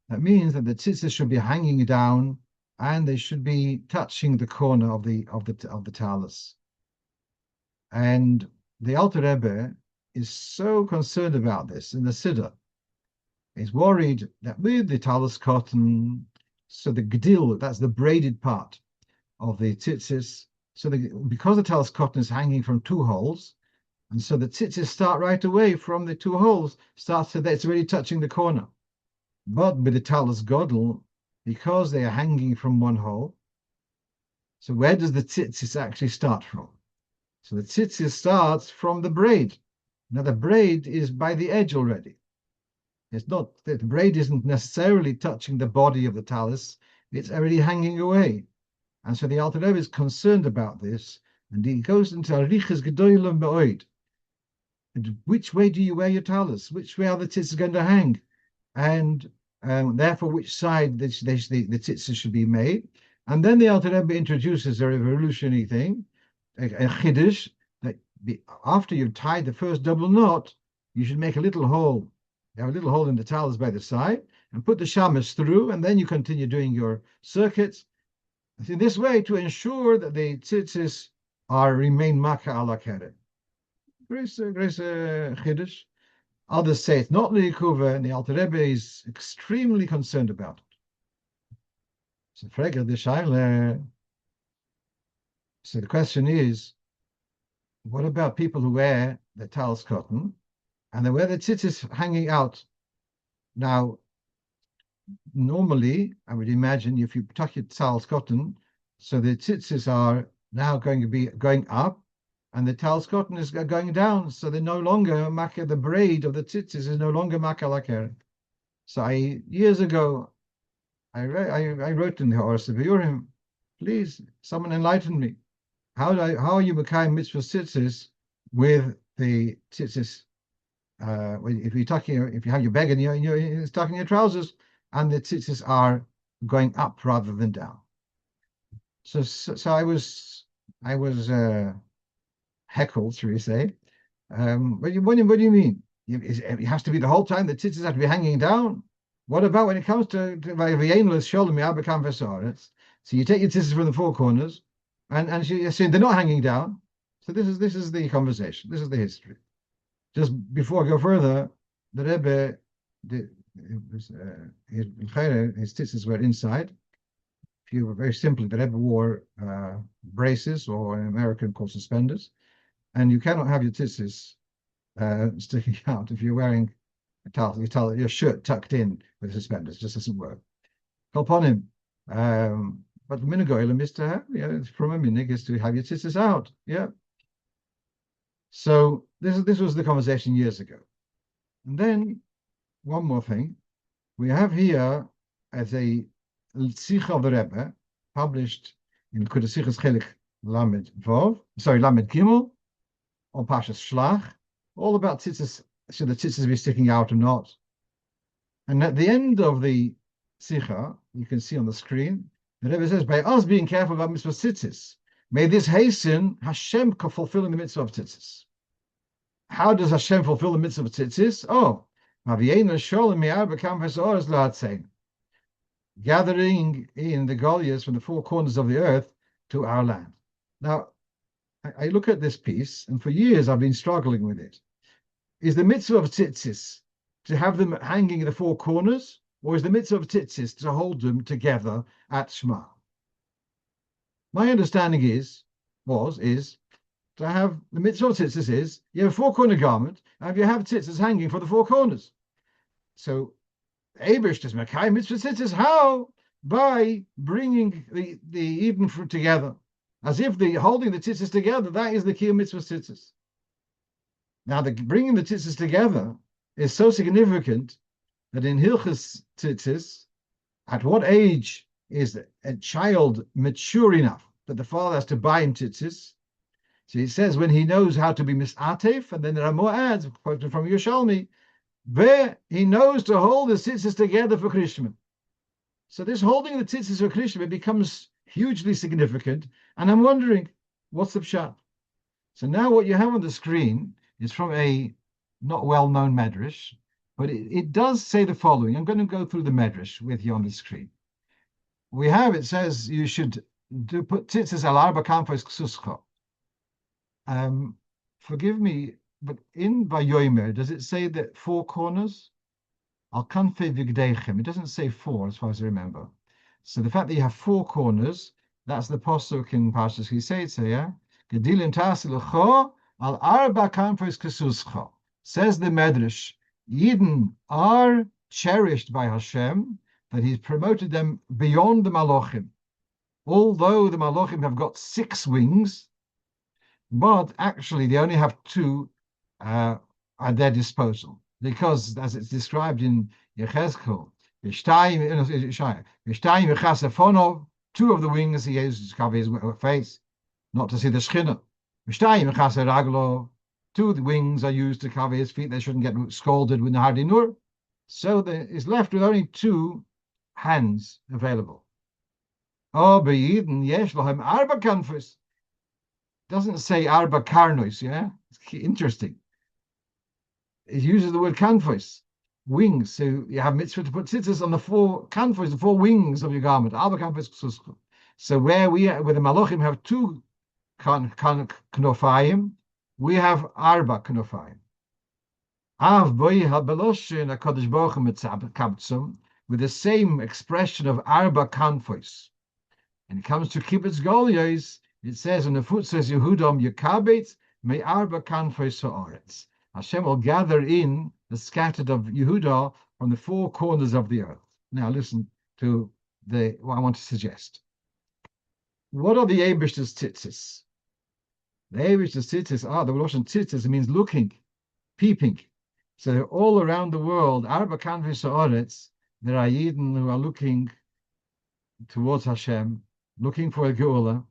That means that the tzitzis should be hanging down and they should be touching the corner of the talus. And the Alter Rebbe is so concerned about this in the Siddur. He's worried that with the talus cotton, so the gdil, that's the braided part of the tzitzis, so because the talus cotton is hanging from two holes, and so the tzitzis start right away from the two holes, starts so that it's already touching the corner. But with the talus godel, because they are hanging from one hole, so where does the tzitzis actually start from? So the tzitzis starts from the braid. Now the braid is by the edge already. It's not, the braid isn't necessarily touching the body of the talus, it's already hanging away. And so the Alter Rebbe is concerned about this, and he goes into arichas gedolim be'oid. And which way do you wear your talus? Which way are the tzitzis going to hang? And therefore, which side the tzitzis should be made? And then the Alter Rebbe introduces a revolutionary thing, a chiddush, that after you've tied the first double knot, you should make a little hole. You have a little hole in the talus by the side, and put the shamas through, and then you continue doing your circuits. In this way, to ensure that the tzitzis remain maka ala keret. Grace chiddush. Others say it's not liikuva, and the Alter Rebbe is extremely concerned about it. So the question is, what about people who wear the talus cotton and they wear the tzitzis hanging out? Now, normally, I would imagine if you tuck your talus cotton, so the tzitzis are now going to be going up, and the talus cotton is going down, so they're no longer maka. The braid of the tzitzis is no longer maka lakeret. So years ago, I wrote in the Horas of Urim, please, someone enlighten me. How are you mekayim mitzvah tzitzis with the tzitzis? If you have your bag and you're tucking your trousers, and the tzitzis are going up rather than down. So I was heckled, shall we say? What do you mean? It has to be the whole time. The tzitzis have to be hanging down. What about when it comes to so you take your tzitzis from the four corners, and you're saying they're not hanging down. So this is the conversation. This is the history. Just before I go further, the Rebbe, his tzitzis were inside. Very simply, the Rebbe wore braces, or in American called suspenders, and you cannot have your tzitzis sticking out if you're wearing your shirt tucked in with suspenders. It just doesn't work. Call upon him. But the minhag is to have, from a minhag is to have your tzitzis out. Yeah. So this was the conversation years ago. And then one more thing. We have here as a Sikha of the Rebbe, published in Kudasichas Chelik Lamed Gimel, on Pashas Shlach, all about tzitzis, should the tzitzis be sticking out or not. And at the end of the Sikha, you can see on the screen, the Rebbe says, by us being careful about mitzvah tzitzis, may this hasten Hashem fulfilling the mitzvah of tzitzis. How does Hashem fulfill the mitzvah of tzitzis? Oh, gathering in the Goliaths from the four corners of the earth to our land. Now, I look at this piece, and for years I've been struggling with it. Is the mitzvah of tzitzis to have them hanging in the four corners, or is the mitzvah of tzitzis to hold them together at Shema? My understanding is to have the mitzvah of tzitzis is you have a four-corner garment, and you have tzitzis hanging from the four corners. So Abish does mekayim mitzvah tzitzis. How? By bringing the Eden fruit together, as if the holding the tzitzis together, that is the key of mitzvah tzitzis. Now, the bringing the tzitzis together is so significant that in Hilchas tzitzis, at what age is a child mature enough that the father has to buy him tzitzis? So he says when he knows how to be misatef, and then there are more ads quoted from Yerushalmi, where he knows to hold the tzitzis together for Krishma. So this holding the tzitzis for Krishma becomes hugely significant, and I'm wondering, what's the pshat? So now what you have on the screen is from a not well-known medrash, but it does say the following. I'm going to go through the medrash with you on the screen. It says you should put tzitzis al arba kanfos ksuscha. Forgive me, but in Vayomer, does it say that four corners? Al kanfe vigdeichem. It doesn't say four, as far as I remember. So the fact that you have four corners, that's the posuk in Parshas Kiseitze, yeah? Gedilim tasilecho al arba kanfos ksuscha. Says the Medrash, Yidden are cherished by Hashem, that He's promoted them beyond the Malachim. Although the Malachim have got 6 wings, But actually, they only have two at their disposal because, as it's described in Yechezkel, two of the wings he uses to cover his face, not to see the Shechina. Two of the wings are used to cover his feet; they shouldn't get scalded with the hardinur. So there is left with only two hands available. Oh, be'iden yesh lohem arba kanfus. Doesn't say arba karnois, yeah? It's interesting. It uses the word kanfus, wings. So you have mitzvah to put tzitzis on the four kanfus, the four wings of your garment. Arba kanfus. So where the malachim have two knofayim, we have arba knofayim. Av boy habeloshin HaKadosh Baruch Hu mitzabtzum, with the same expression of arba kanfus. And it comes to kibbutz golyos, it says on the foot says Yehudam Yekabetz may arba kanfos haaretz. Hashem will gather in the scattered of Yehuda from the four corners of the earth. Now listen to what I want to suggest. What are the Eibishter's tzitzis? The Eibishter's tzitzis are the Russian tzitzis. It means looking, peeping. So all around the world, arba kanfos haaretz, there are Yidden who are looking towards Hashem, looking for a geula,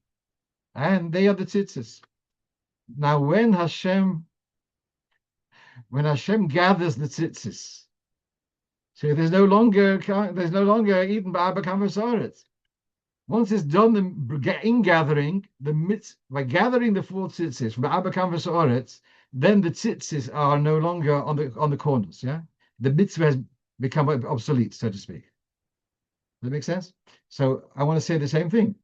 and they are the tzitzis. Now, when Hashem gathers the tzitzis, so there's no longer even ba'arba kanfos haaretz. Once it's done the ingathering, by gathering the four tzitzis from ba'arba kanfos haaretz, then the tzitzis are no longer on the corners. Yeah, the mitzvah has become obsolete, so to speak. Does that make sense? So I want to say the same thing.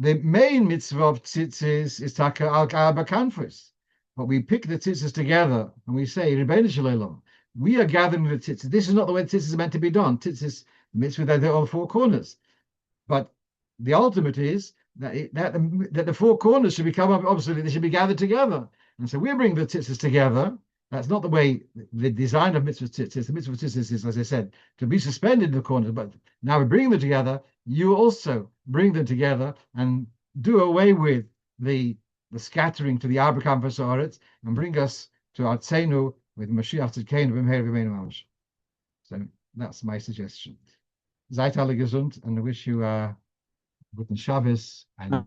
The main mitzvah of tzitzis is taka al arba kanfos. But we pick the tzitzis together and we say, Rebbeinu Shalom, we are gathering the tzitzis. This is not the way tzitzis are meant to be done. Tzitzis, mitzvah, they're on four corners. But the ultimate is that the four corners should become obsolete. They should be gathered together. And so we bring the tzitzis together. That's not the way the design of mitzvah tzitzis. The mitzvah tzitzis is, as I said, to be suspended in the corners. But now we're bringing them together. You also bring them together and do away with the scattering to the arba kanfos haaretz and bring us to Artzenu with Mashiach Tzidkeinu v'mheir v'meinu mamash. So that's my suggestion. Seid alle gesund, and I wish you a guten Shabbos and